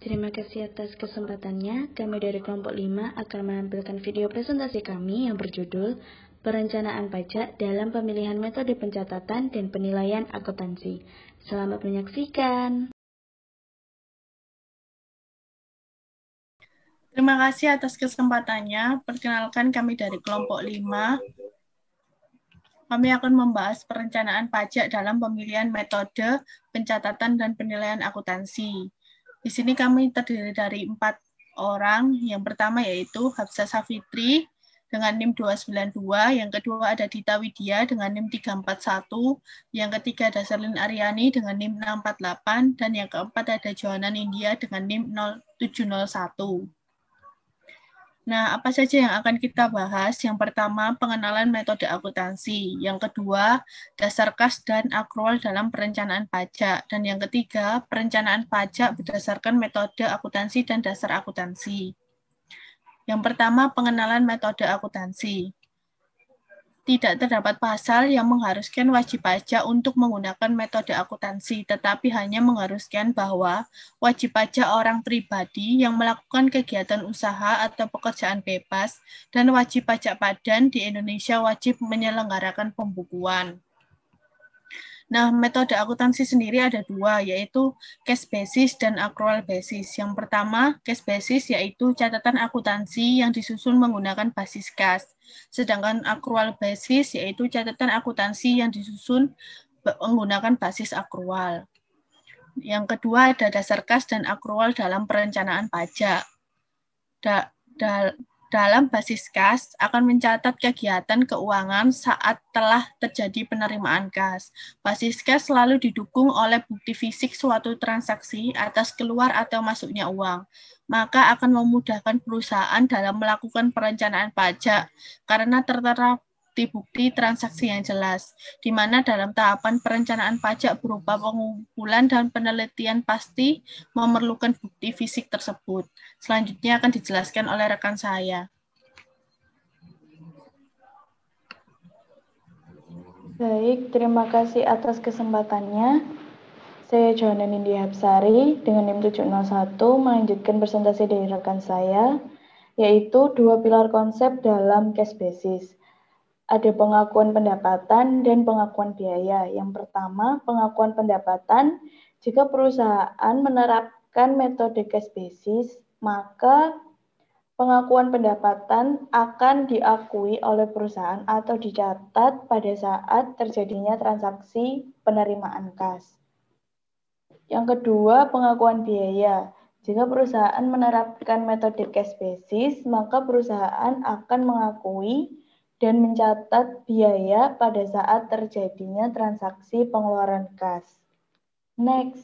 Terima kasih atas kesempatannya. Kami dari kelompok 5 akan menampilkan video presentasi kami yang berjudul Perencanaan Pajak dalam Pemilihan Metode Pencatatan dan Penilaian Akuntansi. Selamat menyaksikan. Terima kasih atas kesempatannya. Perkenalkan kami dari kelompok 5. Kami akan membahas perencanaan pajak dalam pemilihan metode pencatatan dan penilaian akuntansi. Di sini kami terdiri dari 4 orang. Yang pertama yaitu Hafsah Safitri dengan NIM 292, yang kedua ada Dita Widya dengan NIM 341, yang ketiga ada Serlin Aryani dengan NIM 648, dan yang keempat ada Johanna Nindya dengan NIM 0701. Nah, apa saja yang akan kita bahas? Yang pertama, pengenalan metode akuntansi. Yang kedua, dasar kas dan akrual dalam perencanaan pajak. Dan yang ketiga, perencanaan pajak berdasarkan metode akuntansi dan dasar akuntansi. Yang pertama, pengenalan metode akuntansi. Tidak terdapat pasal yang mengharuskan wajib pajak untuk menggunakan metode akuntansi, tetapi hanya mengharuskan bahwa wajib pajak orang pribadi yang melakukan kegiatan usaha atau pekerjaan bebas dan wajib pajak padan di Indonesia wajib menyelenggarakan pembukuan. Nah, metode akuntansi sendiri ada dua, yaitu cash basis dan accrual basis. Yang pertama, cash basis yaitu catatan akuntansi yang disusun menggunakan basis kas. Sedangkan accrual basis yaitu catatan akuntansi yang disusun menggunakan basis accrual. Yang kedua ada dasar kas dan accrual dalam perencanaan pajak. Dalam basis kas akan mencatat kegiatan keuangan saat telah terjadi penerimaan kas. Basis kas selalu didukung oleh bukti fisik suatu transaksi atas keluar atau masuknya uang. Maka akan memudahkan perusahaan dalam melakukan perencanaan pajak karena tertera bukti transaksi yang jelas, di mana dalam tahapan perencanaan pajak berupa pengumpulan dan penelitian pasti memerlukan bukti fisik tersebut. Selanjutnya akan dijelaskan oleh rekan saya. Baik, terima kasih atas kesempatannya. Saya Johanna Nindya Hapsari dengan NIM 701 melanjutkan presentasi dari rekan saya, yaitu dua pilar konsep dalam cash basis. Ada pengakuan pendapatan dan pengakuan biaya. Yang pertama, pengakuan pendapatan. Jika perusahaan menerapkan metode cash basis, maka pengakuan pendapatan akan diakui oleh perusahaan atau dicatat pada saat terjadinya transaksi penerimaan kas. Yang kedua, pengakuan biaya. Jika perusahaan menerapkan metode cash basis, maka perusahaan akan mengakui dan mencatat biaya pada saat terjadinya transaksi pengeluaran kas. Next.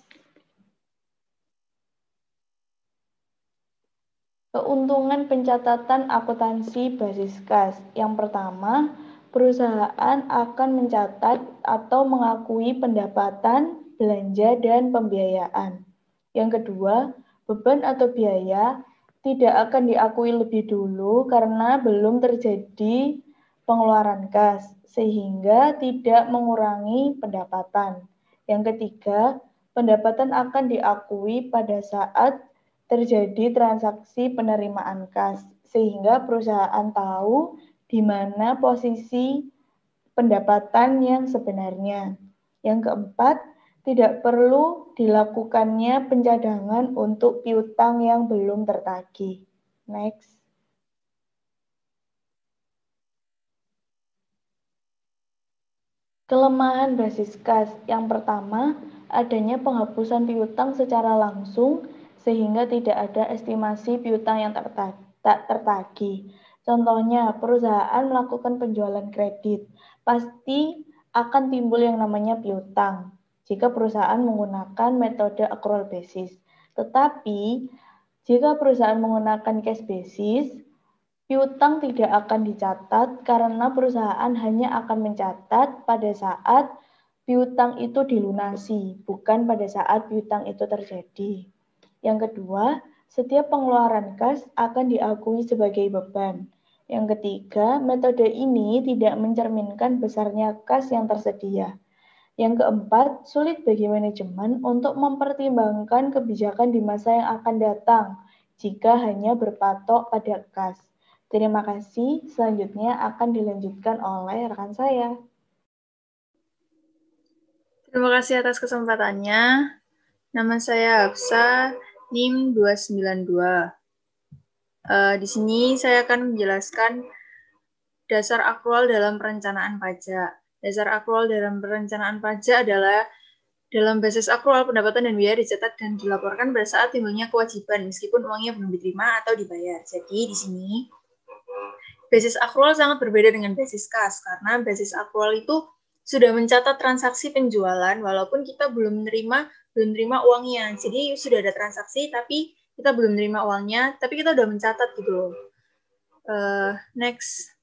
Keuntungan pencatatan akuntansi basis kas. Yang pertama, perusahaan akan mencatat atau mengakui pendapatan, belanja, dan pembiayaan. Yang kedua, beban atau biaya tidak akan diakui lebih dulu karena belum terjadi pengeluaran kas, sehingga tidak mengurangi pendapatan. Yang ketiga, pendapatan akan diakui pada saat terjadi transaksi penerimaan kas, sehingga perusahaan tahu di mana posisi pendapatan yang sebenarnya. Yang keempat, tidak perlu dilakukannya pencadangan untuk piutang yang belum tertagih. Next. Kelemahan basis kas. Yang pertama, adanya penghapusan piutang secara langsung sehingga tidak ada estimasi piutang yang tak tertagih. Contohnya, perusahaan melakukan penjualan kredit, pasti akan timbul yang namanya piutang jika perusahaan menggunakan metode accrual basis. Tetapi, jika perusahaan menggunakan cash basis, piutang tidak akan dicatat karena perusahaan hanya akan mencatat pada saat piutang itu dilunasi, bukan pada saat piutang itu terjadi. Yang kedua, setiap pengeluaran kas akan diakui sebagai beban. Yang ketiga, metode ini tidak mencerminkan besarnya kas yang tersedia. Yang keempat, sulit bagi manajemen untuk mempertimbangkan kebijakan di masa yang akan datang jika hanya berpatok pada kas. Terima kasih. Selanjutnya akan dilanjutkan oleh rekan saya. Terima kasih atas kesempatannya. Nama saya Hafsa, NIM 292. Di sini saya akan menjelaskan dasar akrual dalam perencanaan pajak. Dasar akrual dalam perencanaan pajak adalah dalam basis akrual pendapatan dan biaya dicatat dan dilaporkan pada saat timbulnya kewajiban meskipun uangnya belum diterima atau dibayar. Jadi di sini basis akrual sangat berbeda dengan basis kas karena basis akrual itu sudah mencatat transaksi penjualan walaupun kita belum menerima uangnya. Jadi sudah ada transaksi tapi kita belum menerima uangnya, tapi kita sudah mencatat gitu loh. Next.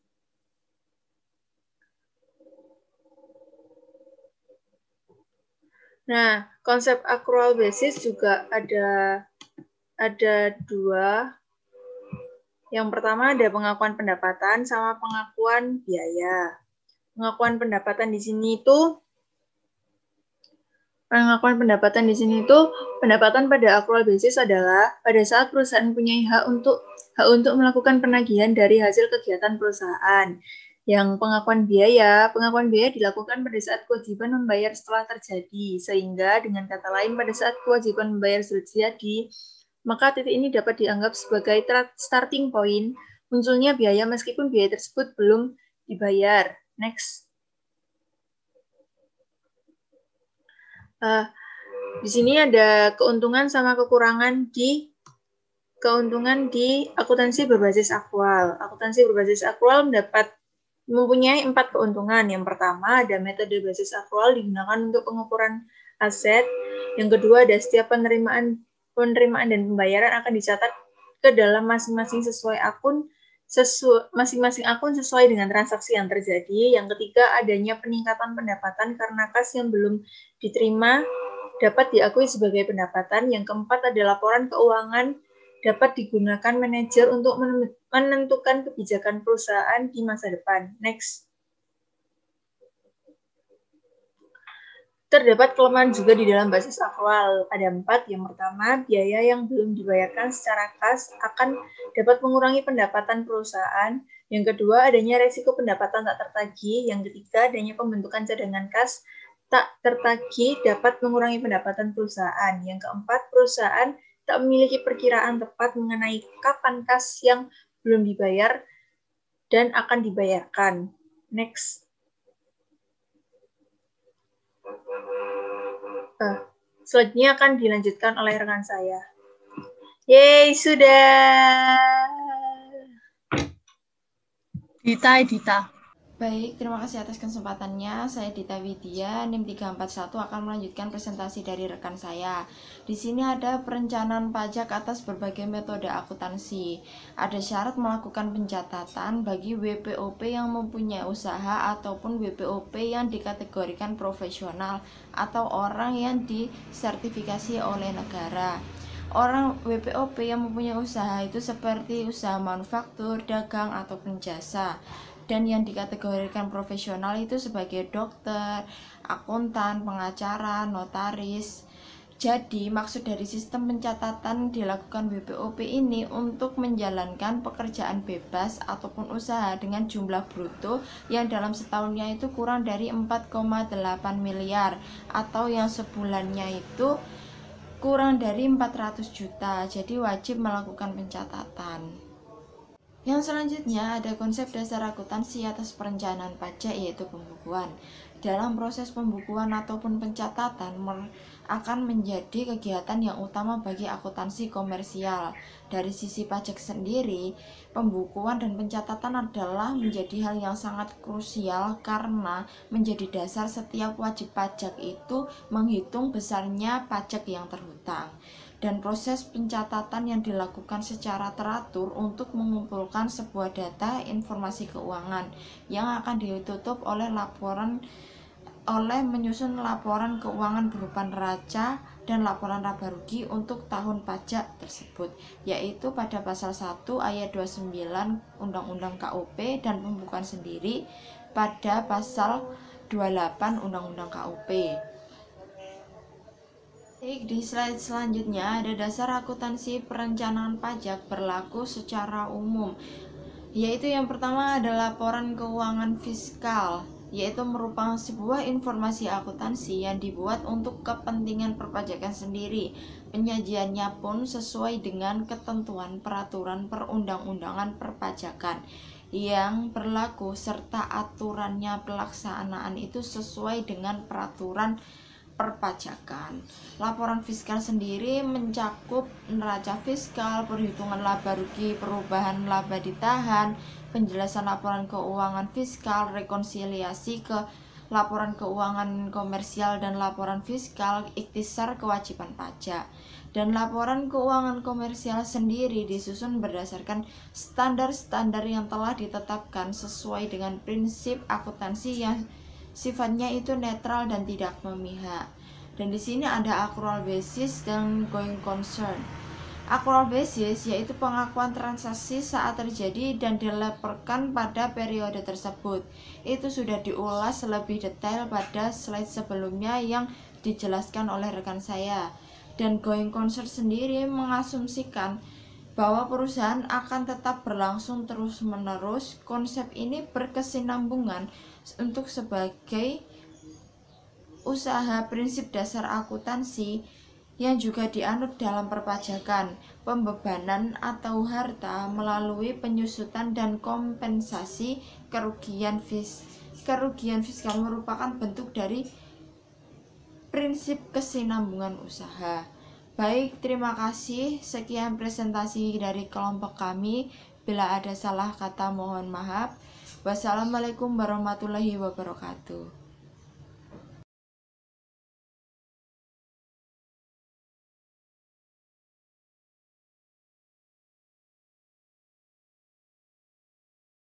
Nah, konsep accrual basis juga ada dua. Yang pertama ada pengakuan pendapatan sama pengakuan biaya. Pengakuan pendapatan di sini itu pendapatan pada accrual basis adalah pada saat perusahaan punya hak untuk melakukan penagihan dari hasil kegiatan perusahaan. Yang pengakuan biaya dilakukan pada saat kewajiban membayar setelah terjadi, sehingga dengan kata lain pada saat kewajiban membayar sudah terjadi, maka titik ini dapat dianggap sebagai starting point munculnya biaya meskipun biaya tersebut belum dibayar. Next. Di sini ada keuntungan sama kekurangan di akuntansi berbasis akrual. Akuntansi berbasis akrual mempunyai 4 keuntungan. Yang pertama, ada metode basis akrual digunakan untuk pengukuran aset. Yang kedua, ada setiap penerimaan dan pembayaran akan dicatat ke dalam masing-masing akun sesuai dengan transaksi yang terjadi. Yang ketiga, adanya peningkatan pendapatan karena kas yang belum diterima dapat diakui sebagai pendapatan. Yang keempat, ada laporan keuangan dapat digunakan manajer untuk menentukan kebijakan perusahaan di masa depan. Next. Terdapat kelemahan juga di dalam basis akrual. Ada 4. Yang pertama, biaya yang belum dibayarkan secara kas akan dapat mengurangi pendapatan perusahaan. Yang kedua, adanya resiko pendapatan tak tertagih. Yang ketiga, adanya pembentukan cadangan kas tak tertagih dapat mengurangi pendapatan perusahaan. Yang keempat, perusahaan tak memiliki perkiraan tepat mengenai kapan kas yang belum dibayar dan akan dibayarkan. Next. Selanjutnya akan dilanjutkan oleh rekan saya. Yeay, sudah. Dita. Baik, terima kasih atas kesempatannya. Saya Dita Widya, NIM 341 akan melanjutkan presentasi dari rekan saya. Di sini ada perencanaan pajak atas berbagai metode akuntansi. Ada syarat melakukan pencatatan bagi WPOP yang mempunyai usaha ataupun WPOP yang dikategorikan profesional atau orang yang disertifikasi oleh negara. Orang WPOP yang mempunyai usaha itu seperti usaha manufaktur, dagang, ataupun jasa. Dan yang dikategorikan profesional itu sebagai dokter, akuntan, pengacara, notaris. Jadi maksud dari sistem pencatatan dilakukan WPOP ini untuk menjalankan pekerjaan bebas ataupun usaha dengan jumlah bruto yang dalam setahunnya itu kurang dari 4,8 miliar atau yang sebulannya itu kurang dari 400 juta. Jadi wajib melakukan pencatatan. Yang selanjutnya ada konsep dasar akuntansi atas perencanaan pajak, yaitu pembukuan. Dalam proses pembukuan ataupun pencatatan akan menjadi kegiatan yang utama bagi akuntansi komersial. Dari sisi pajak sendiri, pembukuan dan pencatatan adalah menjadi hal yang sangat krusial karena menjadi dasar setiap wajib pajak itu menghitung besarnya pajak yang terhutang. Dan proses pencatatan yang dilakukan secara teratur untuk mengumpulkan sebuah data informasi keuangan yang akan ditutup oleh menyusun laporan keuangan berupa neraca dan laporan laba rugi untuk tahun pajak tersebut, yaitu pada pasal 1 ayat 29 Undang-Undang KUP, dan pembukuan sendiri pada pasal 28 Undang-Undang KUP. Di slide selanjutnya ada dasar akuntansi perencanaan pajak berlaku secara umum, yaitu yang pertama ada laporan keuangan fiskal, yaitu merupakan sebuah informasi akuntansi yang dibuat untuk kepentingan perpajakan sendiri. Penyajiannya pun sesuai dengan ketentuan peraturan perundang-undangan perpajakan yang berlaku serta aturannya pelaksanaan itu sesuai dengan peraturan perpajakan. Laporan fiskal sendiri mencakup neraca fiskal, perhitungan laba rugi, perubahan laba ditahan, penjelasan laporan keuangan fiskal, rekonsiliasi ke laporan keuangan komersial dan laporan fiskal, ikhtisar kewajiban pajak. Dan laporan keuangan komersial sendiri disusun berdasarkan standar-standar yang telah ditetapkan sesuai dengan prinsip akuntansi yang sifatnya itu netral dan tidak memihak. Dan di sini ada accrual basis dan going concern. Accrual basis yaitu pengakuan transaksi saat terjadi dan dilaporkan pada periode tersebut. Itu sudah diulas lebih detail pada slide sebelumnya yang dijelaskan oleh rekan saya. Dan going concern sendiri mengasumsikan bahwa perusahaan akan tetap berlangsung terus-menerus. Konsep ini berkesinambungan untuk sebagai usaha prinsip dasar akuntansi yang juga dianut dalam perpajakan, pembebanan atau harta melalui penyusutan dan kompensasi kerugian fiskal merupakan bentuk dari prinsip kesinambungan usaha. Baik, terima kasih. Sekian presentasi dari kelompok kami. Bila ada salah kata mohon maaf. Wassalamualaikum warahmatullahi wabarakatuh.